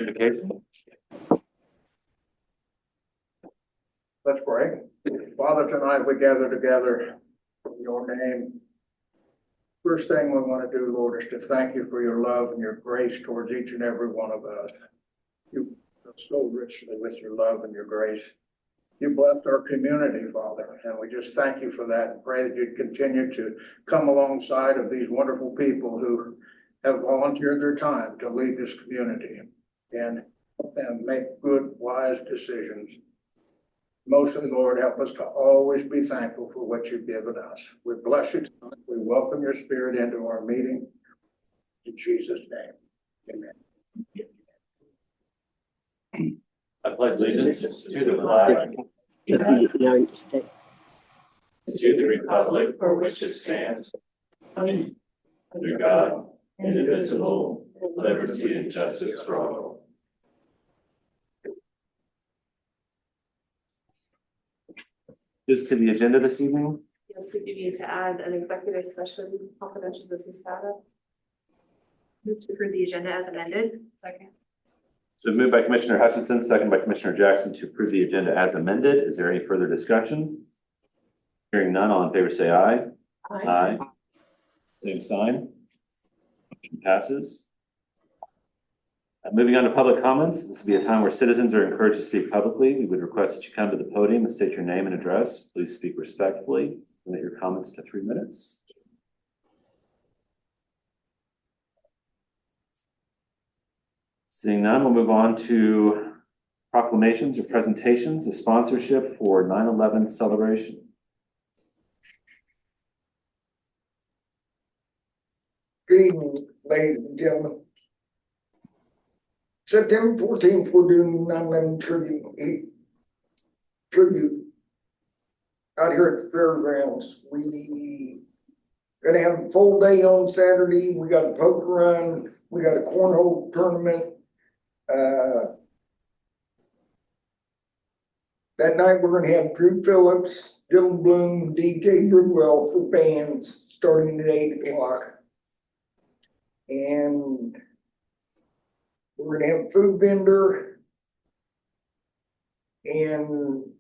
communication. Let's pray. Father, tonight we gather together in your name. First thing we want to do, Lord, is to thank you for your love and your grace towards each and every one of us. You so richly with your love and your grace. You blessed our community, Father, and we just thank you for that and pray that you'd continue to come alongside of these wonderful people who have volunteered their time to lead this community and help them make good, wise decisions. Mostly, Lord, help us to always be thankful for what you've given us. We bless you tonight. We welcome your spirit into our meeting. In Jesus' name, amen. I pledge allegiance to the flag of the United States, to the republic for which it stands, one under God, indivisible, with liberty and justice for all. Just to the agenda this evening. Yes, we do need to add an executive session, confidential business data. Move to approve the agenda as amended. Second. So moved by Commissioner Hutchinson, second by Commissioner Jackson to approve the agenda as amended. Is there any further discussion? Hearing none, all in favor say aye. Aye. Same sign. Motion passes. Moving on to public comments. This will be a time where citizens are encouraged to speak publicly. We would request that you come to the podium and state your name and address. Please speak respectfully. Limit your comments to 3 minutes. Seeing none, we'll move on to proclamations or presentations of sponsorship for 9/11 celebration. Good evening, ladies and gentlemen. September 14th, we're doing 9/11 tribute out here at the fairgrounds. We gonna have a full day on Saturday. We got a poker run. We got a cornhole tournament. That night we're gonna have Drew Phillips, Dylan Bloom, DJ Bridwell for bands starting at 8 o'clock. And we're gonna have a food vendor. And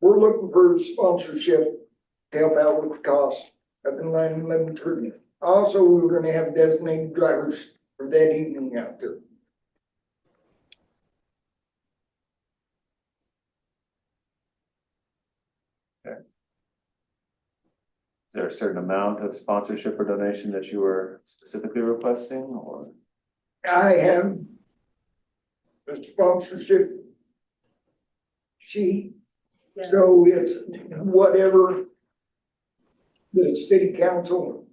we're looking for sponsorship to help out with the cost of the 9/11 tribute. Also, we're gonna have designated drivers for that evening out there. Is there a certain amount of sponsorship or donation that you were specifically requesting, or? I have a sponsorship sheet, Yeah. so it's whatever the city council.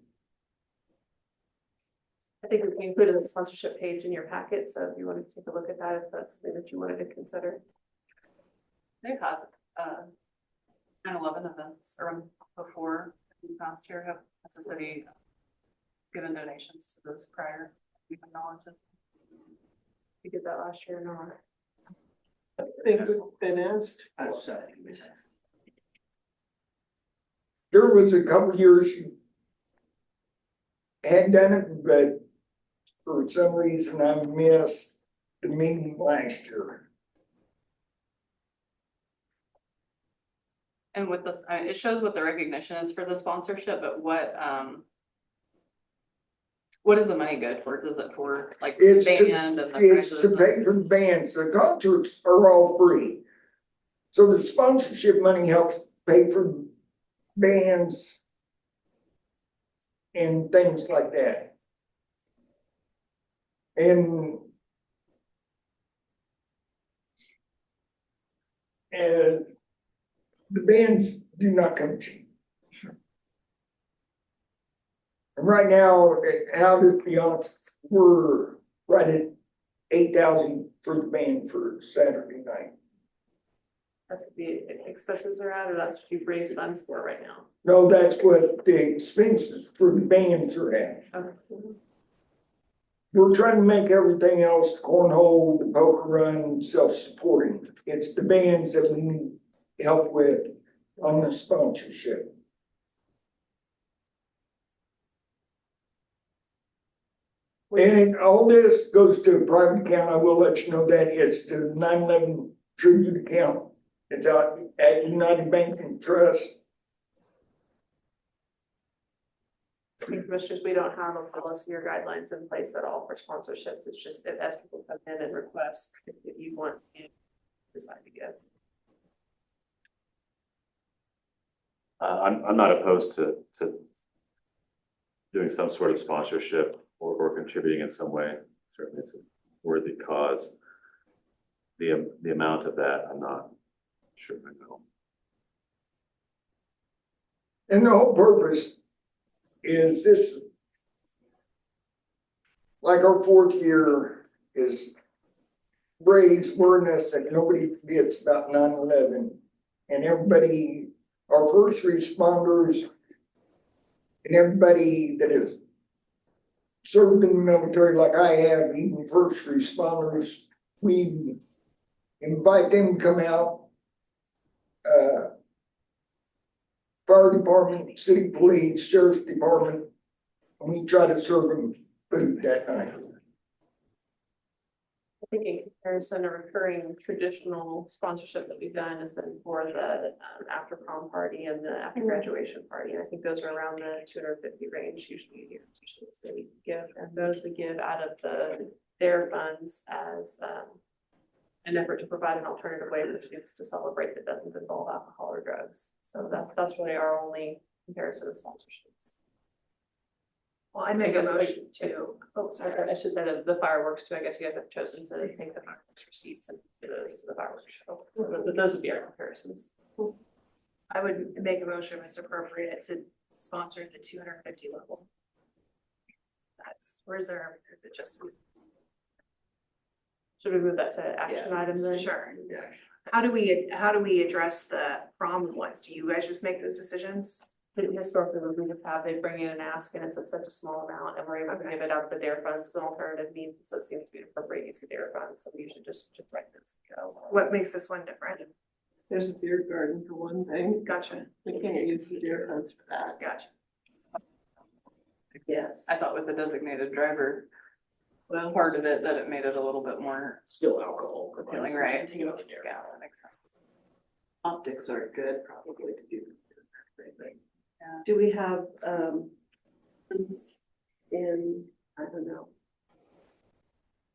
I think we can include a sponsorship page in your packet, so if you wanted to take a look at that, if that's something that you wanted to consider. They've had 9/11 events or before in the past year. Have as a city given donations to those prior? We have knowledge of. We did that last year, no. things have been asked. There was a couple years you had done it, but for some reason I missed the meeting last year. And with this, it shows what the recognition is for the sponsorship, but what is the money good for? Is it for like It's band and the It's prizes to and- pay for the bands. The concerts are all free. So the sponsorship money helps pay for bands and things like that. And the bands do not come cheap. And right now, I'll just be honest, we're right at 8,000 for the band for Saturday night. That's what the expenses are at, or that's what you've raised funds for right now? No, that's what the expenses for the bands are at. Okay. We're trying to make everything else, cornhole, the poker run, self-supporting. It's the bands that we need help with on the sponsorship. And all this goes to a private account. I will let you know that it's to 9/11 tribute account. It's out at United Bank and Trust. Commissioners, we don't have a policy or guidelines in place at all for sponsorships. It's just that as people come in and request, if you want to decide to give. I'm not opposed to doing some sort of sponsorship or contributing in some way. Certainly it's a worthy cause. The amount of that, I'm not sure I know. And the whole purpose is this, like our 4th year is raise awareness that nobody forgets about 9/11, and everybody, our first responders and everybody that has served in the military like I have, even first responders, we invite them to come out. Fire department, city police, sheriff's department, and we try to serve them food that night. I think in comparison, a recurring traditional sponsorship that we've done has been for the after prom party and the after graduation party. And I think those are around the 250 range usually here. Usually that we give, and those we give out of their funds as an effort to provide an alternative way for students to celebrate that doesn't involve alcohol or drugs. So that's really our only comparison of sponsorships. Well, I make a motion to, oh, sorry, I should say the fireworks too. I guess you guys have chosen to take the fireworks receipts and give those to the fireworks show. So those would be our comparisons. I would make a motion as appropriate to sponsor the 250 level. That's reserved, if it just was. Should we move that to action item then? Sure. How do we address the prom ones? Do you guys just make those decisions? Historically, what we would have, they bring in and ask, and it's such a small amount, and we're able to give it out of the DARE funds as an alternative means, so it seems to be an appropriate use of DARE funds, so we usually just write those. What makes this one different? There's a beer garden for one thing. Gotcha. We can't use the beer funds for that. Gotcha. Yes. I thought with the designated driver Well, part of it, that it made it a little bit more still alcohol. appealing, right? Yeah. Yeah, that makes sense. Optics are good probably to do that thing. Yeah. Do we have, funds in, I don't know,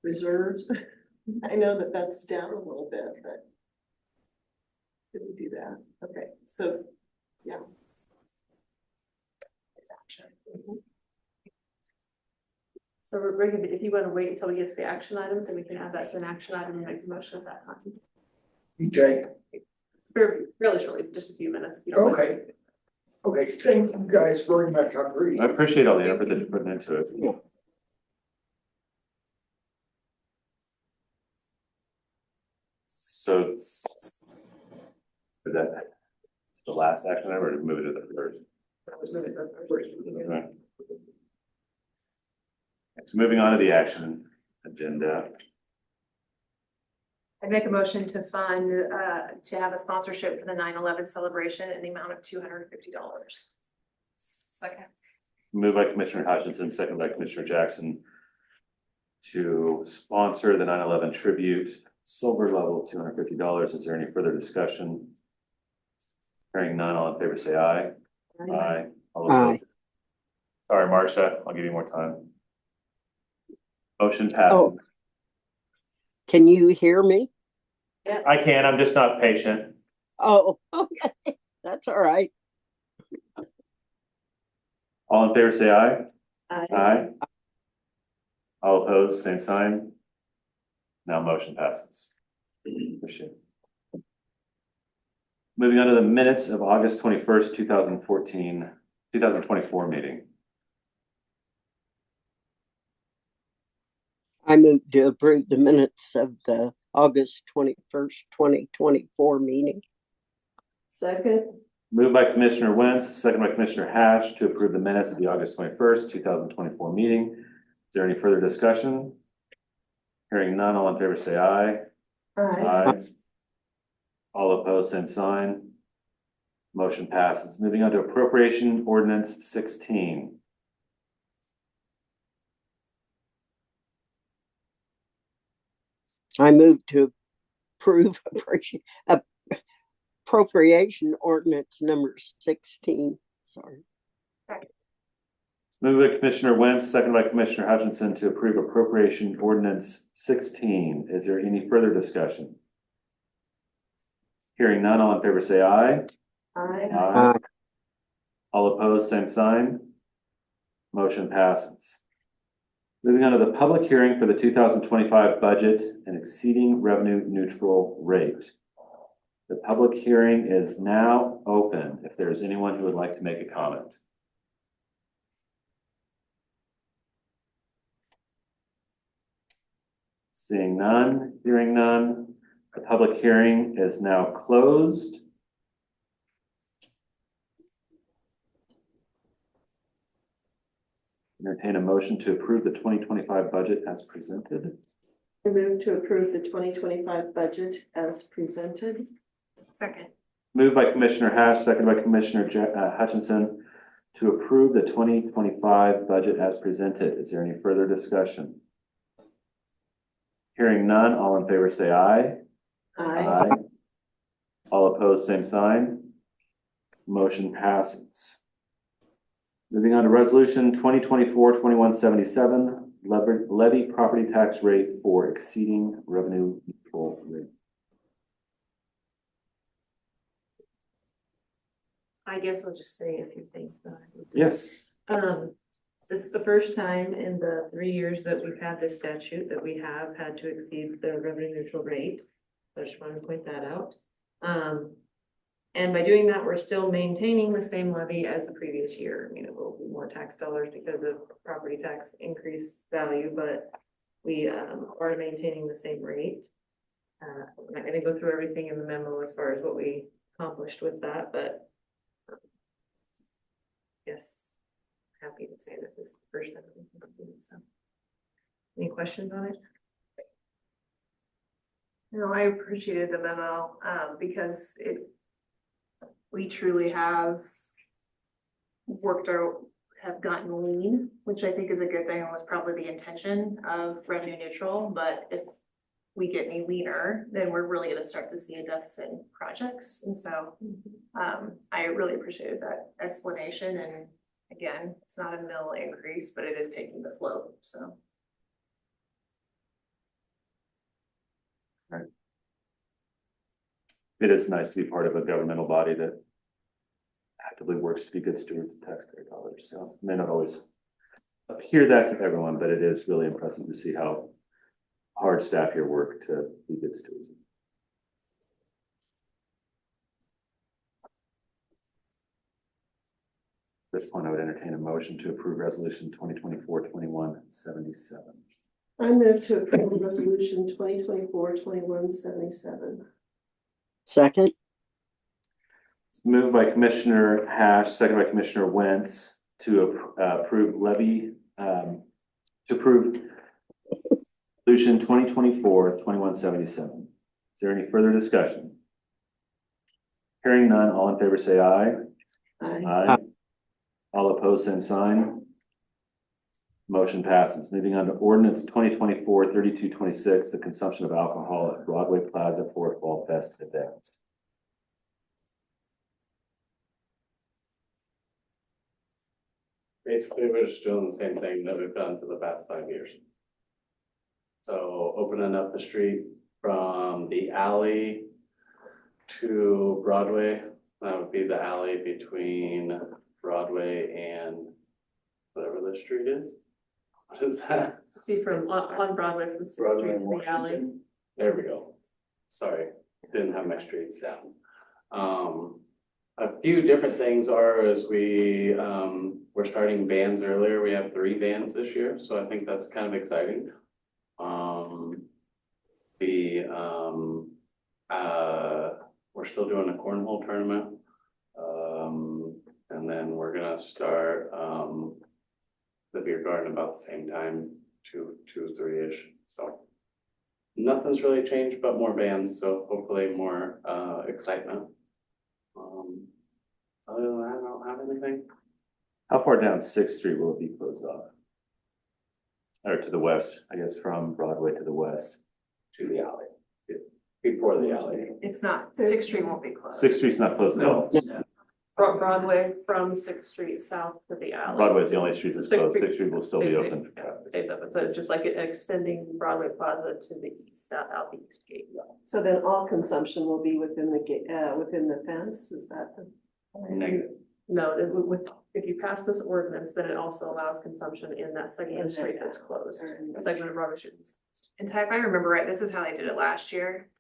reserves? I know that that's down a little bit, but did we do that? Okay, so, yeah. So we're bringing, if you want to wait until we get to the action items, then we can add that to an action item and make the motion at that time. Okay, Really shortly, just a few minutes. if you don't mind. okay. Okay, thank you guys very much. I appreciate I it. appreciate all the effort that you're putting into it. So is that the last action item or to move it to the first? Okay. So moving on to the action agenda. I'd make a motion to fund, to have a sponsorship for the 9/11 celebration in the amount of $250. Second. Moved by Commissioner Hutchinson, second by Commissioner Jackson to sponsor the 9/11 tribute, silver level of $250. Is there any further discussion? Hearing none, all in favor say aye. Aye. All opposed? Sorry, Marcia, I'll give you more time. Motion passes. Can you hear me? I can, I'm just not patient. Oh, okay, that's all right. All in favor say aye. Aye. Aye. All opposed, same sign. Now motion passes. Appreciate it. Moving on to the minutes of August 21st, 2024 meeting. I moved to approve the minutes of the August 21st, 2024 meeting. Second, Moved by Commissioner Wentz, second by Commissioner Hatch to approve the minutes of the August 21st, 2024 meeting. Is there any further discussion? Hearing none, all in favor say aye. aye. All opposed, same sign. Motion passes. Moving on to appropriation ordinance 16. I move to approve appropriation ordinance number 16. Sorry. Moved by Commissioner Wentz, second by Commissioner Hutchinson to approve appropriation ordinance 16. Is there any further discussion? Hearing none, all in favor say aye. Aye. All opposed, same sign. Motion passes. Moving on to the public hearing for the 2025 budget and exceeding revenue neutral rate. The public hearing is now open if there is anyone who would like to make a comment. Seeing none, hearing none, the public hearing is now closed. Entertain a motion to approve the 2025 budget as presented. I move to approve the 2025 budget as presented. Second. Moved by Commissioner Hash, second by Commissioner Hutchinson to approve the 2025 budget as presented. Is there any further discussion? Hearing none, all in favor say aye. Aye. All opposed, same sign. Motion passes. Moving on to resolution 2024-2177, levy property tax rate for exceeding revenue neutral rate. I guess I'll just say a few things. Yes. This is the first time in the 3 years that we've had this statute that we have had to exceed the revenue neutral rate. So I just wanted to point that out. And by doing that, we're still maintaining the same levy as the previous year. I mean, it will be more tax dollars because of property tax increase value, but we are maintaining the same rate. I'm not going to go through everything in the memo as far as what we accomplished with that, but yes, happy to say that this is the first time we've completed it. So, any questions on it? No, I appreciated the memo because we truly have worked have gotten lean, which I think is a good thing and was probably the intention of revenue neutral. But if we get any leaner, then we're really going to start to see a deficit in projects. And so I really appreciated that explanation. And again, it's not a mill increase, but it is taking the float. So. Right. It is nice to be part of a governmental body that actively works to be good stewards of taxpayer dollars. So may not always hear that to everyone, but it is really impressive to see how hard staff here work to be good stewards. At this point, I would entertain a motion to approve resolution 2024-2177. I move to approve resolution 2024-2177. Second. It's moved by Commissioner Hash, second by Commissioner Wentz to approve levy, to approve resolution 2024-2177. Is there any further discussion? Hearing none, all in favor say aye. Aye. All opposed, same sign. Motion passes. Moving on to ordinance 2024-3226, the consumption of alcohol at Broadway Plaza for Fall Fest event. Basically, we're just doing the same thing that we've done for the past 5 years. So opening up the street from the alley to Broadway, that would be the alley between Broadway and whatever the street is. What is that? See from on Broadway from 6th Broadway Street and to the alley. Washington. There we go. Sorry, didn't have my streets down. A few different things are as we're starting bands earlier. We have 3 bands this year, so I think that's kind of exciting. We're still doing a cornhole tournament. And then we're gonna start the beer garden about the same time, 3-ish. So nothing's really changed, but more bands. So hopefully more excitement. Other than that, I don't have anything. How far down 6th Street will it be closed off? Or to the west, I guess, from Broadway to the west? to the alley, before the alley. It's not, Sixth Street won't be closed. Sixth Street's not closed at all. Broadway from Sixth Street south to the alley. Broadway's the only street that's closed. Sixth Sixth Street will still be open. Yeah, stays open, so it's just like extending Broadway Plaza to the east, out the east gate. So then all consumption will be within the gate, within the fence, is that the? Negative. No, if you pass this ordinance, then it also allows consumption in that segment of the street that's closed, segment of Broadway Street. And Ty, if I remember right, this is how they did it last year.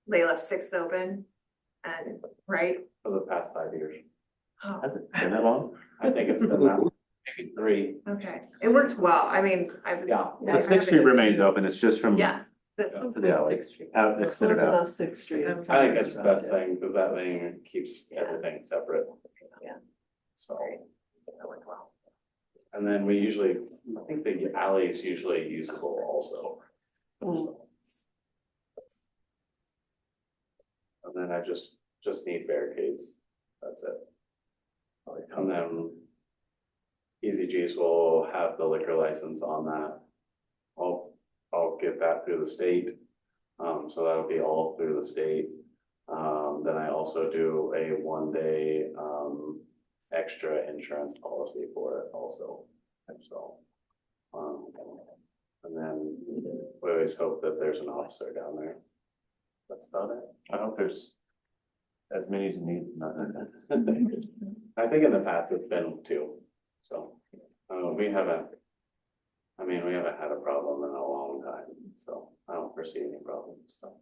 They left Sixth open and, right? For the past 5 years. Oh, Has it been that long? I think it's been that, maybe 3. okay. It worked well. I mean, I was. Yeah. So Sixth Street remains open. It's just from Yeah. That's to the alley. Sixth Street. out, extended Closing out. off Sixth Street. I I think that's the best thing, because that thing keeps everything separate. Yeah. So, That went well. and then we usually, I think the alley is usually usable also. Mm. And then I just need barricades, that's it. And then Easy G's will have the liquor license on that. I'll get that through the state, so that'll be all through the state. Then I also do a 1-day, extra insurance policy for it also, so. And then we always hope that there's an officer down there. That's about it. I hope there's as many as you need. I think in the past it's been 2, so, we haven't had a problem in a long time, so I don't foresee any problems, so.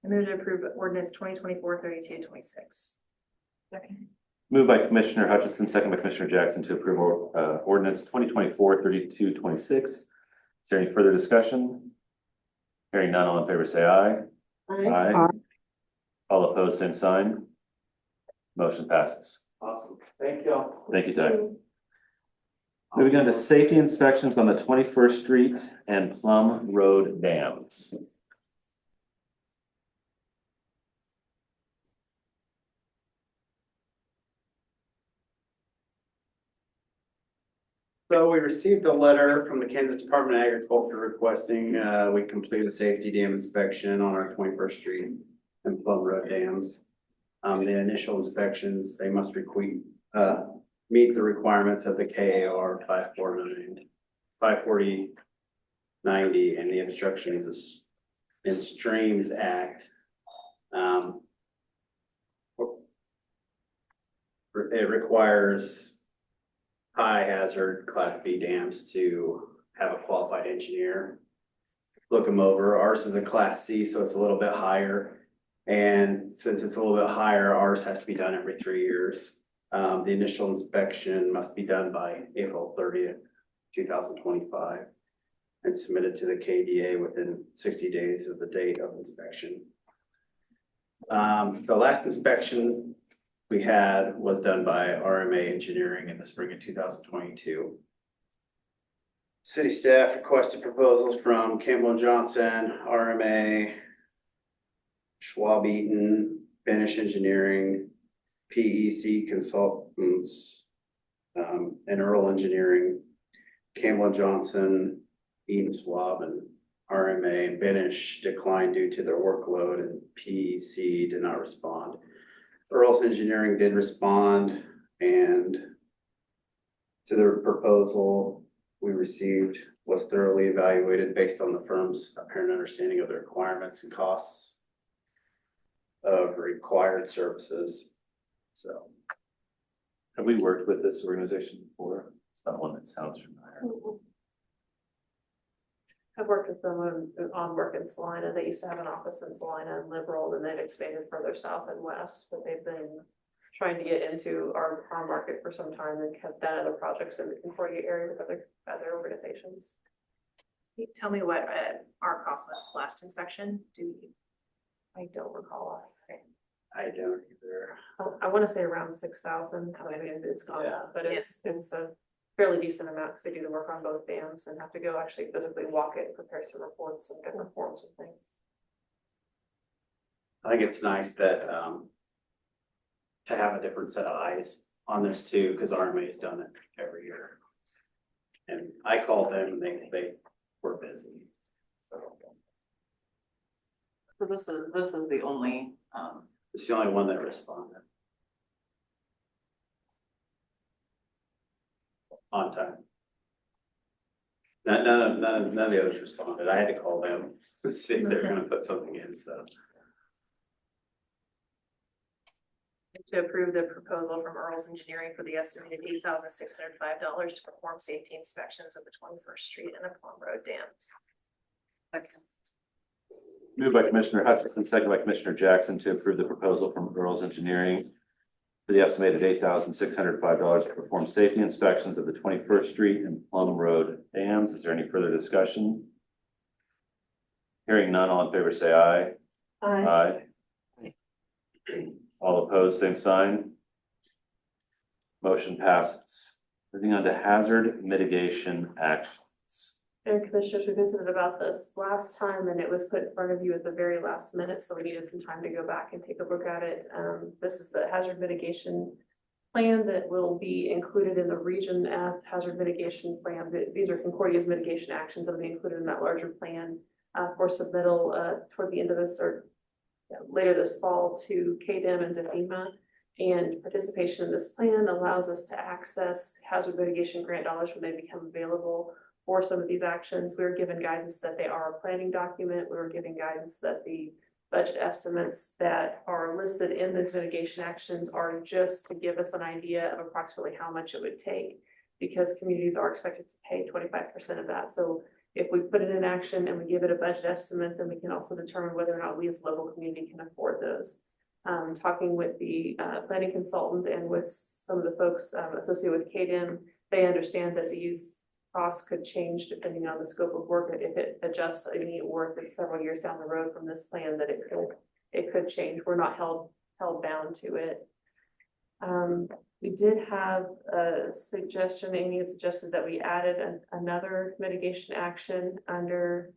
I move to approve ordinance 2024-32-26. Second. Moved by Commissioner Hutchinson, second by Commissioner Jackson to approve ordinance 2024-32-26. Is there any further discussion? Hearing none, all in favor say aye. Aye. All opposed, same sign. Motion passes. Awesome, thank y'all. Thank you, Doug. Moving on to safety inspections on the 21st Street and Plum Road dams. So we received a letter from the Kansas Department of Agriculture requesting, we complete a safety dam inspection on our 21st Street and Plum Road dams. The initial inspections, they must meet the requirements of the KAR 540-90 and the Obstructions in Streams Act. It requires high hazard Class B dams to have a qualified engineer look them over. Ours is a Class C, so it's a little bit higher. And since it's a little bit higher, ours has to be done every 3 years. The initial inspection must be done by April 30th, 2025 and submitted to the KDA within 60 days of the date of inspection. The last inspection we had was done by RMA Engineering in the spring of 2022. City staff requested proposals from Campbell and Johnson, RMA, Schwab Eaton, Benish Engineering, PEC Consultants, and Earl Engineering, Campbell and Johnson, Eaton, Schwab, and RMA and Benish declined due to their workload, and PEC did not respond. Earl's Engineering did respond, and to the proposal we received was thoroughly evaluated based on the firm's apparent understanding of the requirements and costs of required services. So, Have we worked with this organization before? It's not one that sounds familiar. I've worked with them on work in Salina. They used to have an office in Salina and Liberal, and they've expanded further south and west, but they've been trying to get into our market for some time and have done other projects in the Concordia area with other organizations. Can you tell me what our cost was last inspection? I don't recall. I don't either. I want to say around 6,000, so maybe it's gone up, but it's a fairly decent amount because they do the work on both dams and have to go actually physically walk it, prepare some reports and different forms and things. I think it's nice that, to have a different set of eyes on this too, because RMA has done it every year. And I called them and they were busy. So So this is the only, It's the only one that responded. On time. None of the others responded. I had to call them to see if they're gonna put something in, so. To approve the proposal from Earl's Engineering for the estimated $8,605 to perform safety inspections of the 21st Street and the Plum Road dams. Moved by Commissioner Hutchinson, second by Commissioner Jackson to approve the proposal from Earl's Engineering for the estimated $8,605 to perform safety inspections of the 21st Street and Plum Road dams. Is there any further discussion? Hearing none, all in favor say aye. Aye. All opposed, same sign. Motion passes. Moving on to hazard mitigation actions. And commissioners, we visited about this last time and it was put in front of you at the very last minute, so we needed some time to go back and take a look at it. This is the hazard mitigation plan that will be included in the Region F hazard mitigation plan. These are Concordia's mitigation actions that will be included in that larger plan for submittal toward the end of this or later this fall to KDEM and to FEMA. And participation in this plan allows us to access hazard mitigation grant dollars when they become available for some of these actions. We were given guidance that they are a planning document. We were given guidance that the budget estimates that are listed in these mitigation actions are just to give us an idea of approximately how much it would take, because communities are expected to pay 25% of that. So if we put it in action and we give it a budget estimate, then we can also determine whether or not we as a local community can afford those. Talking with the planning consultant and with some of the folks associated with KDEM, they understand that these costs could change depending on the scope of work. If it adjusts any work that's several years down the road from this plan, that it could change. We're not held bound to it. We did have a suggestion. Amy had suggested that we added another mitigation action under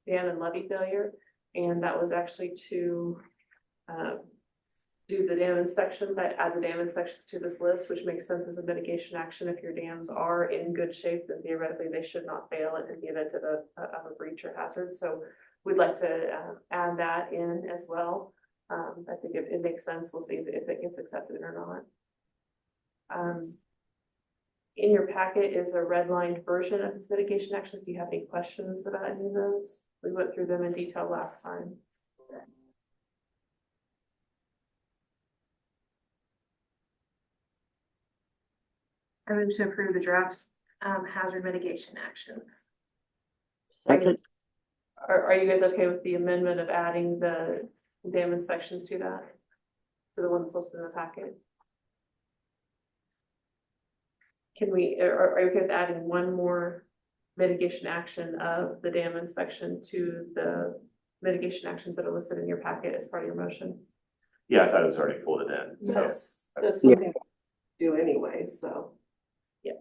dam and levee failure, and that was actually to do the dam inspections. I add the dam inspections to this list, which makes sense as a mitigation action. If your dams are in good shape, then theoretically they should not fail in the event of a breach or hazard. So we'd like to add that in as well. I think it makes sense. We'll see if it gets accepted or not. In your packet is a redlined version of this mitigation actions. Do you have any questions about any of those? We went through them in detail last time. I move to approve the drafts hazard mitigation actions. Second. Are you guys okay with the amendment of adding the dam inspections to that? To the one that's listed in the packet? Can we, are you okay with adding one more mitigation action of the dam inspection to the mitigation actions that are listed in your packet as part of your motion? Yeah, I thought it was already folded in. So That's something we do anyway, so. Yeah.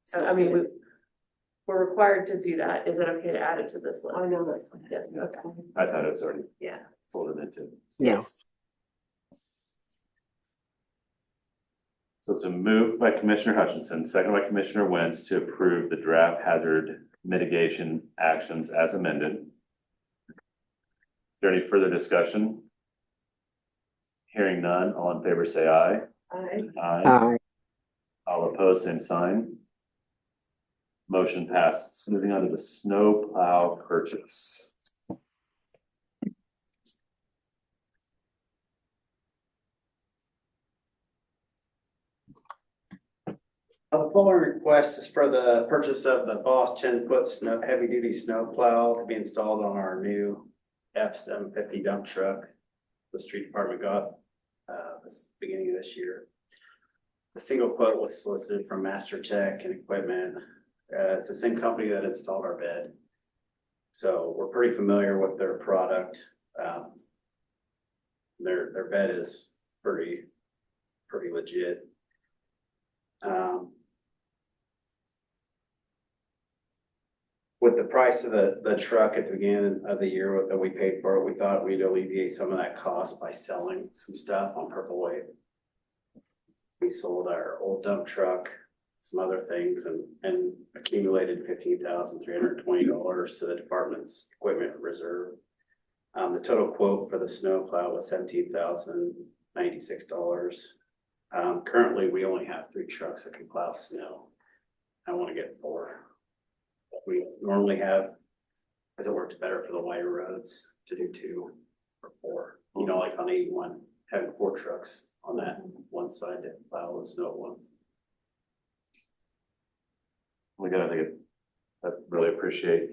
So, I mean, we're required to do that. Is it okay to add it to this list? I know that. Yes, okay, I thought it was already yeah. folded into. Yes. So it's a move by Commissioner Hutchinson, second by Commissioner Wentz to approve the draft hazard mitigation actions as amended. Is there any further discussion? Hearing none, all in favor say aye. Aye. Aye. All opposed, same sign. Motion passes. Moving on to the snow plow purchase. The following request is for the purchase of the Boss 10-foot snow, heavy-duty snow plow to be installed on our new F-750 dump truck. The street department got this beginning of this year. The single quote was solicited from Master Tech and Equipment. It's the same company that installed our bed, so we're pretty familiar with their product. Their bed is pretty legit. With the price of the truck at the beginning of the year that we paid for it, we thought we'd alleviate some of that cost by selling some stuff on Purple Wave. We sold our old dump truck, some other things, and accumulated $15,320 to the department's equipment reserve. The total quote for the snow plow was $17,096. Currently, we only have 3 trucks that can plow snow. I want to get 4. We normally have, because it works better for the wider roads, to do 2 or 4. You know, like on 81, having 4 trucks on that one side to plow the snow at once. We gotta, I really appreciate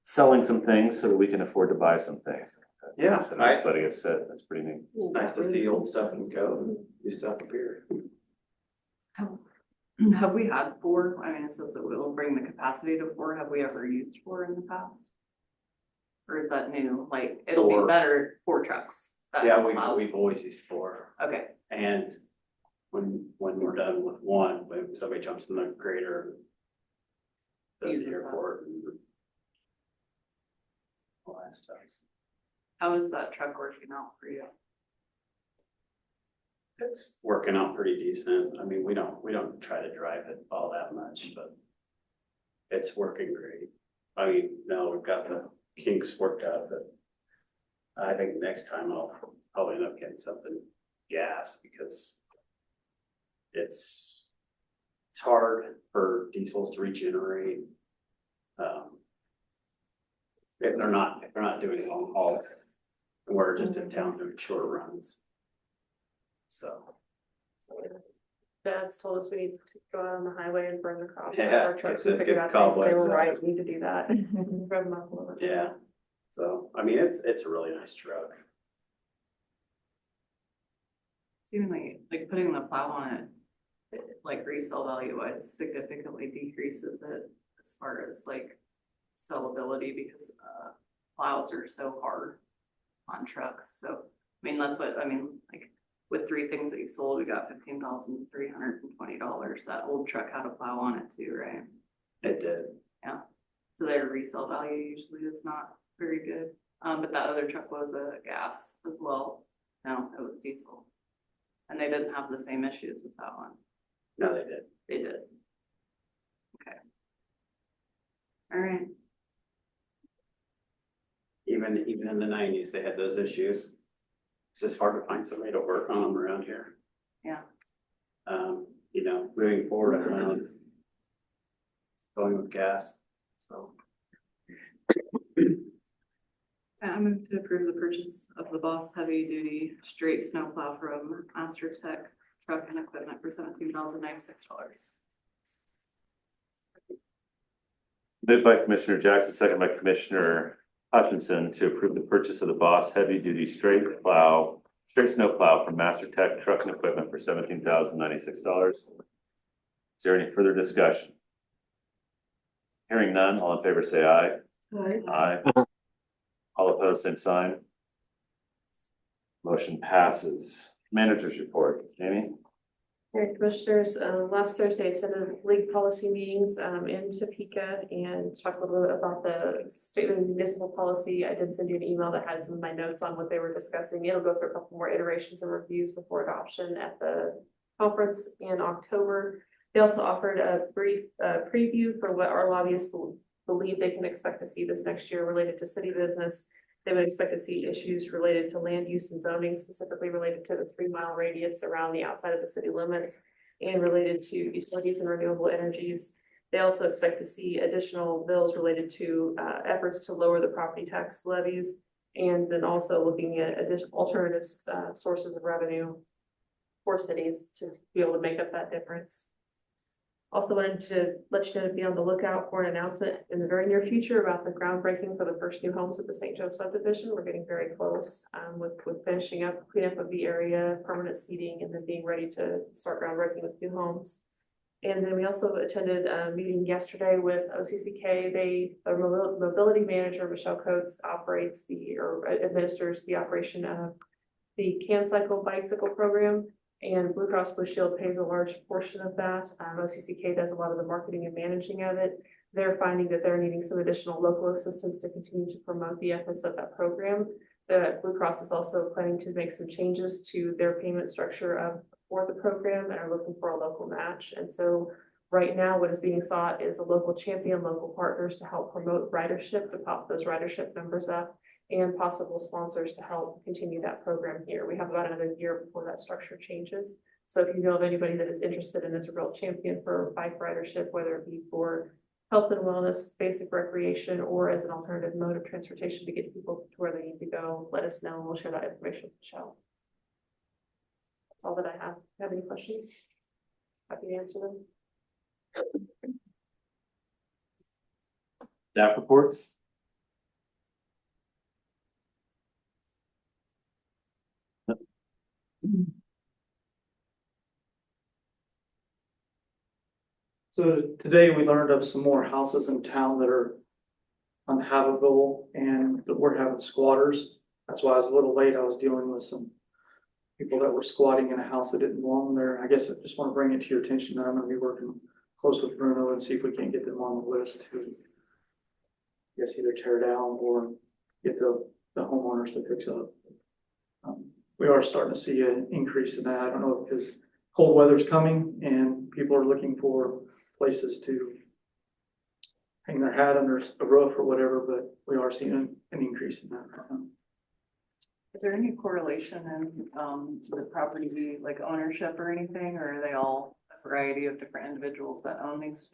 selling some things so that we can afford to buy some things. Yeah, So just letting it sit, that's pretty neat. It's nice to see old stuff and go, and new stuff appear. Have we had 4? I mean, it says that we'll bring the capacity to 4. Have we ever used 4 in the past? Or is that new? Like, it'll 4. be better 4 trucks. that Yeah, allows- we've always used 4. Okay, And when we're done with 1, when somebody jumps in the grader, does Uses the that. airport and all that stuff. how is that truck working out for you? It's working out pretty decent. I mean, we don't try to drive it all that much, but it's working great. I mean, now we've got the kinks worked out, but I think next time I'll probably end up getting something gas because it's hard for diesels to regenerate. If they're not doing long hauls, and we're just in town doing short runs. So, Dad's told us we need to go out on the highway and burn the crops. Yeah, Our trucks, get we the figured out cobwebs they were out. right, we need to do that. Rev them up a little bit. yeah, so, I mean, it's a really nice truck. Seemingly, like putting the plow on it, like resale value wise significantly decreases it as far as like sellability because plows are so hard on trucks. So, I mean, that's what, I mean, like with 3 things that you sold, we got $15,320. That old truck had a plow on it too, right? It did. Yeah. So their resale value usually is not very good. But that other truck was a gas as well. No, it was diesel. And they didn't have the same issues with that one. No, they did. They did. Okay. All right. Even in the 90s, they had those issues. It's just hard to find somebody to work on them around here. Yeah. You know, moving forward, I plan on going with gas, so. I'm going to approve the purchase of the Boss heavy duty straight snowplow from Master Tech Truck and Equipment for $17,096. Moved by Commissioner Jackson, second by Commissioner Hutchinson to approve the purchase of the Boss heavy duty straight snow plow from Master Tech Trucks and Equipment for $17,096. Is there any further discussion? Hearing none, all in favor say aye. Aye. Aye. All opposed, same sign. Motion passes. Managers report, Jamie? All right, Commissioners, last Thursday, I attended league policy meetings in Topeka and talked a little bit about the state and municipal policy. I did send you an email that had some of my notes on what they were discussing. It'll go through a couple more iterations and reviews before adoption at the conference in October. They also offered a brief preview for what our lobbyists believe they can expect to see this next year related to city business. They would expect to see issues related to land use and zoning, specifically related to the 3-mile radius around the outside of the city limits and related to utilities and renewable energies. They also expect to see additional bills related to efforts to lower the property tax levies and then also looking at additional alternative sources of revenue for cities to be able to make up that difference. Also wanted to let you know to be on the lookout for an announcement in the very near future about the groundbreaking for the first new homes at the St. Joe subdivision. We're getting very close with finishing up cleanup of the area, permanent seating, and then being ready to start groundbreaking with new homes. And then we also attended a meeting yesterday with OCCK. Our mobility manager, Michelle Coates, administers the operation of the Can Cycle Bicycle program. And Blue Cross Blue Shield pays a large portion of that. OCCK does a lot of the marketing and managing of it. They're finding that they're needing some additional local assistance to continue to promote the efforts of that program. The Blue Cross is also planning to make some changes to their payment structure for the program and are looking for a local match. And so right now what is being sought is a local champion, local partners to help promote ridership, to pop those ridership numbers up and possible sponsors to help continue that program here. We have about another year before that structure changes. So if you know of anybody that is interested and is a real champion for bike ridership, whether it be for health and wellness, basic recreation, or as an alternative mode of transportation to get people to where they need to go, let us know and we'll share that information with Michelle. That's all that I have. Have any questions? Happy to answer them. Staff reports? So today we learned of some more houses in town that are uninhabitable and that we're having squatters. That's why I was a little late. I was dealing with some people that were squatting in a house that didn't belong there. I guess I just want to bring it to your attention that I'm going to be working close with Bruno and see if we can get them on the list to, I guess, either tear down or get the homeowners to fix up. We are starting to see an increase in that. I don't know, because cold weather's coming and people are looking for places to hang their hat under a roof or whatever, but we are seeing an increase in that right now. Is there any correlation in, the property, like ownership or anything, or are they all a variety of different individuals that own these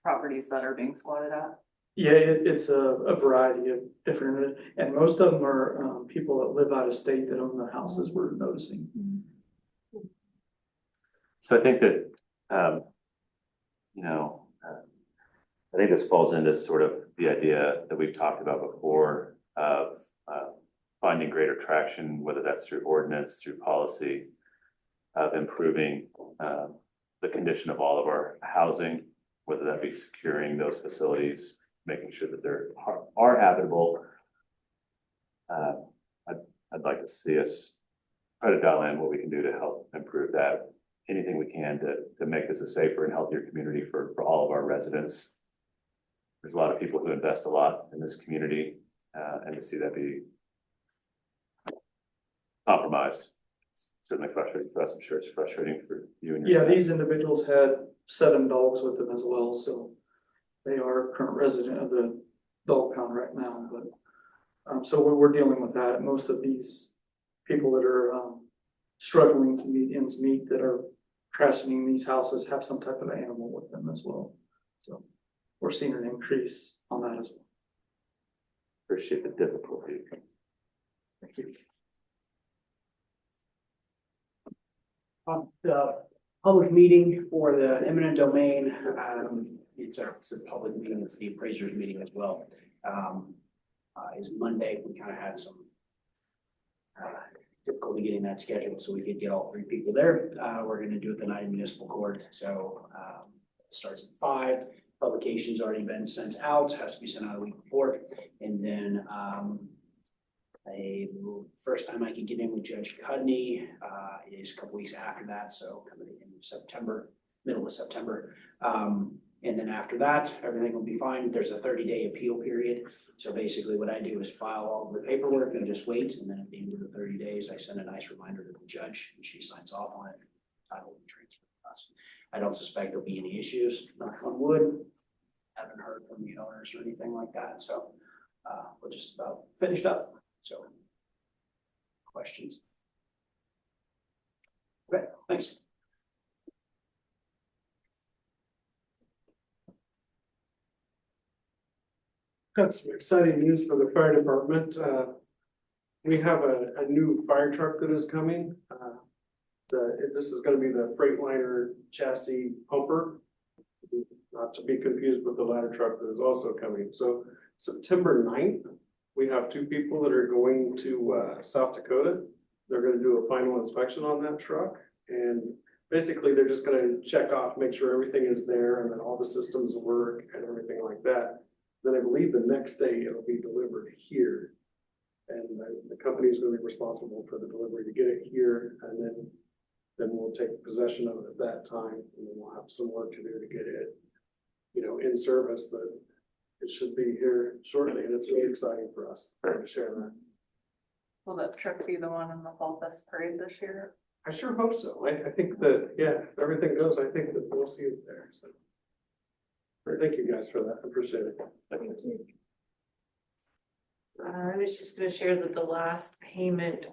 properties that are being squatted at? Yeah, it's a variety of different, and most of them are people that live out of state that own the houses we're noticing. So I think that, I think this falls into sort of the idea that we've talked about before of finding greater traction, whether that's through ordinance, through policy, of improving the condition of all of our housing, whether that be securing those facilities, making sure that they're are habitable. I'd like to see us try to dial in what we can do to help improve that. Anything we can to make this a safer and healthier community for all of our residents. There's a lot of people who invest a lot in this community, and to see that be compromised, certainly frustrating for us. I'm sure it's frustrating for you and your Yeah, family. these individuals had 7 dogs with them as well, so they are a current resident of the dog pound right now, but so we're dealing with that. Most of these people that are struggling to meet ends meet that are trashing these houses have some type of animal with them as well. So we're seeing an increase on that as well. Appreciate the difficulty. Thank you. The public meeting for the eminent domain, it's a public meeting, it's the appraisers meeting as well. Is Monday. We kind of had some difficulty getting that scheduled, so we could get all 3 people there. We're going to do it the night in municipal court, so it starts at 5. Publication's already been sent out, has to be sent out a week before, and then first time I can get in with Judge Cudney is a couple weeks after that, so coming in September, middle of September. And then after that, everything will be fine. There's a 30-day appeal period. So basically what I do is file all the paperwork and just wait. And then at the end of the 30 days, I send a nice reminder to the judge and she signs off on it. Title will be transferred to us. I don't suspect there'll be any issues, knock on wood. Haven't heard from the owners or anything like that. So we're just about finished up. So questions? Okay, thanks. Got some exciting news for the fire department. We have a new fire truck that is coming. This is gonna be the Freightliner chassis pumper. Not to be confused with the ladder truck that is also coming. So September 9th, we have 2 people that are going to South Dakota. They're gonna do a final inspection on that truck. And basically they're just gonna check off, make sure everything is there and that all the systems work and everything like that. Then I believe the next day it'll be delivered here. And the company is going to be responsible for the delivery to get it here. And then we'll take possession of it at that time. And then we'll have some work to do to get it, in service, but it should be here shortly. And it's really exciting for us to share that. Will that truck be the one in the Fall Fest parade this year? I sure hope so. I think that, yeah, if everything goes, I think that we'll see it there. So. Thank you guys for that. I appreciate it. Thank you. I was just gonna share that the last payment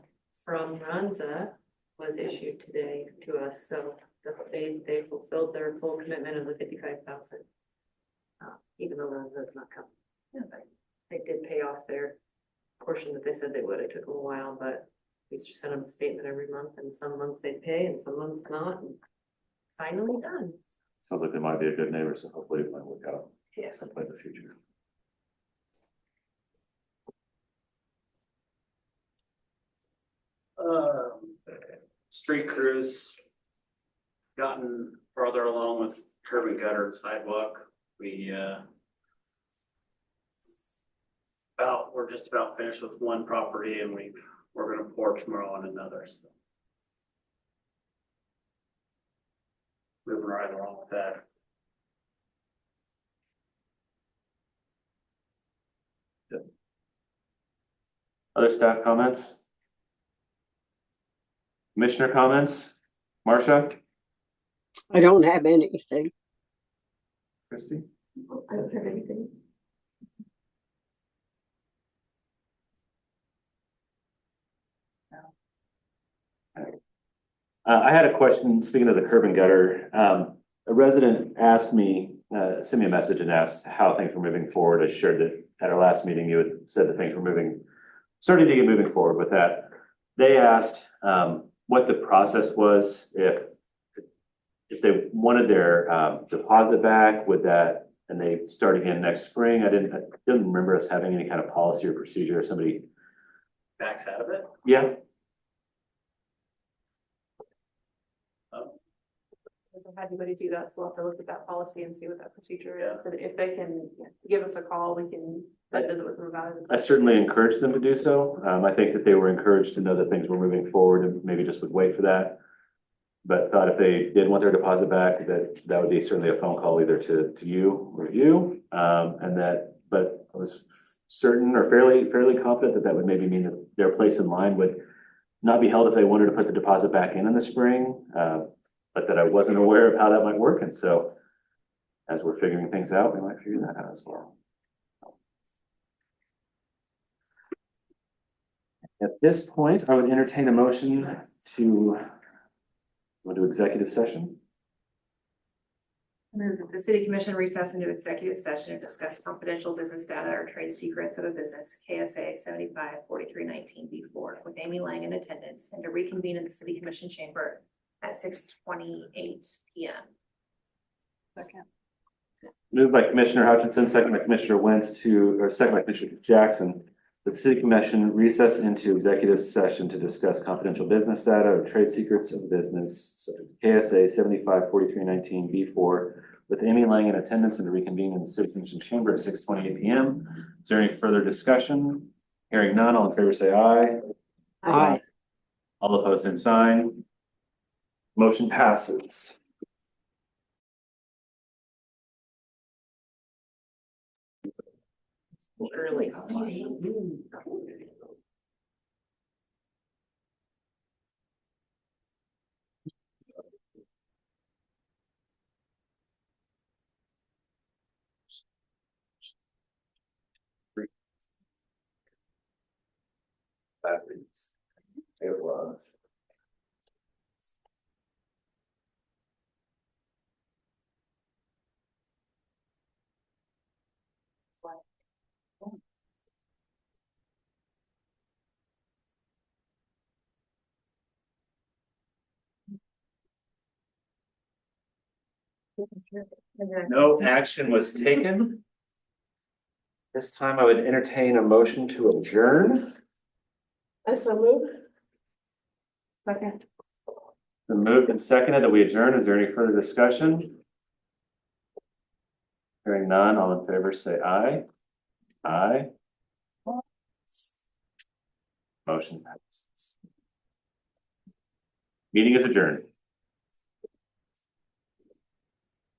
from Ranza was issued today to us, so they fulfilled their full commitment of the 55,000. Even though Ranza's not coming. Yeah, but they did pay off their portion that they said they would. It took a little while, but we just sent them a statement every month, and some months they pay and some months not, and finally done. Sounds like they might be a good neighbor, so hopefully it might work out Yeah. sometime in the future. Street crews gotten further along with curb and gutter and sidewalk. We're just about finished with one property and we're gonna pour tomorrow on another, so. Moving right along with that. Other staff comments? Commissioner comments? Marcia? I don't have anything. Christie? I don't have anything. I had a question, speaking of the curb and gutter, a resident asked me, sent me a message and asked how things were moving forward. I shared that at our last meeting, you had said that things were starting to get moving forward with that. They asked, what the process was, if they wanted their, deposit back, and they start again next spring. I didn't remember us having any kind of policy or procedure or somebody. Backs out of it. Yeah. We'll have anybody do that, so we'll have to look at that policy and see what that procedure is, and if they can give us a call, we can visit with them about it. I certainly encouraged them to do so. I think that they were encouraged to know that things were moving forward and maybe just would wait for that. But thought if they did want their deposit back, that would be certainly a phone call either to you or you. But I was certain or fairly confident that would maybe mean that their place in line would not be held if they wanted to put the deposit back in the spring. But that I wasn't aware of how that might work. And so as we're figuring things out, we might figure that out as well. At this point, I would entertain a motion to go to executive session. Move that the city commission recess into executive session to discuss confidential business data or trade secrets of a business, KSA 75-4319-B4, with Amy Lang in attendance, and to reconvene in the city commission chamber at 6:28 p.m. Second. Moved by Commissioner Hutchinson, second by Commissioner second by Commissioner Jackson. The city commission recess into executive session to discuss confidential business data or trade secrets of business, subject to KSA 75-4319-B4, with Amy Lang in attendance, and to reconvene in the city commission chamber at 6:28 p.m. Is there any further discussion? Hearing none, all in favor say aye. Aye. All opposed, same sign. Motion passes. Early. It was. No action was taken. This time I would entertain a motion to adjourn. I so move. Second. The moved and seconded that we adjourn. Is there any further discussion? Hearing none, all in favor say aye. Aye. Motion passes. Meeting is adjourned.